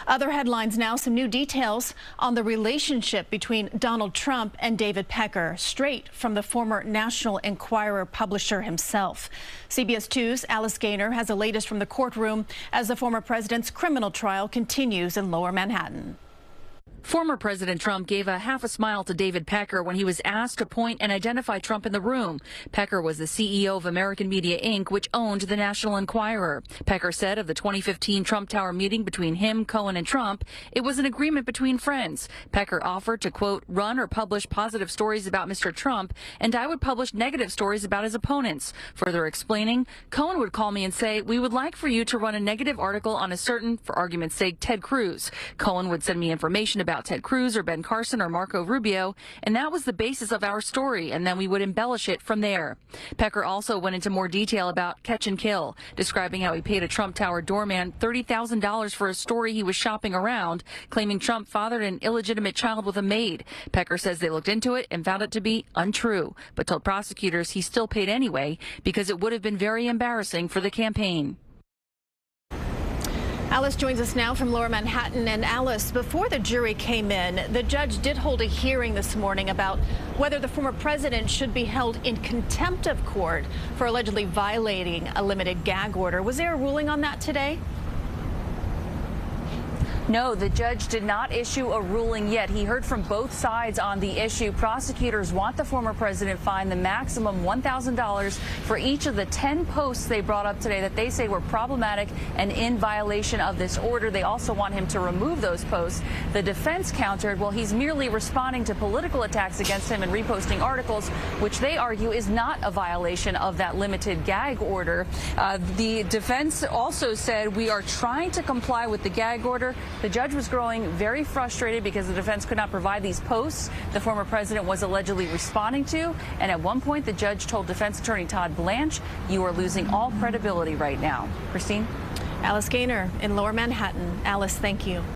Other headlines now, some new details on the relationship between Donald Trump and David Pecker, straight from the former National Enquirer publisher himself. CBS 2's Alice Gaynor has the latest from the courtroom as the former president's criminal trial continues in Lower Manhattan. Former President Trump gave a half a smile to David Pecker when he was asked to point and identify Trump in the room. Pecker was the CEO of American Media, Inc., which owned the National Enquirer. Pecker said of the 2015 Trump Tower meeting between him, Cohen, and Trump, it was an agreement between friends. Pecker offered to, quote, run or publish positive stories about Mr. Trump, and I would publish negative stories about his opponents. Further explaining, Cohen would call me and say, we would like for you to run a negative article on a certain, for argument's sake, Ted Cruz. Cohen would send me information about Ted Cruz or Ben Carson or Marco Rubio, and that was the basis of our story, and then we would embellish it from there. Pecker also went into more detail about catch and kill, describing how he paid a Trump Tower doorman $30,000 for a story he was shopping around, claiming Trump fathered an illegitimate child with a maid. Pecker says they looked into it and found it to be untrue, but told prosecutors he still paid anyway because it would have been very embarrassing for the campaign. Alice joins us now from Lower Manhattan. And Alice, before the jury came in, the judge did hold a hearing this morning about whether the former president should be held in contempt of court for allegedly violating a limited gag order. Was there a ruling on that today? No, the judge did not issue a ruling yet. He heard from both sides on the issue. Prosecutors want the former president fined the maximum $1,000 for each of the 10 posts they brought up today that they say were problematic and in violation of this order. They also want him to remove those posts. The defense countered, well, he's merely responding to political attacks against him and reposting articles, which they argue is not a violation of that limited gag order. The defense also said, we are trying to comply with the gag order. The judge was growing very frustrated because the defense could not provide these posts the former president was allegedly responding to. And at one point, the judge told defense attorney Todd Blanche, you are losing all credibility right now. Christine? Alice Gaynor in Lower Manhattan. Alice, thank you.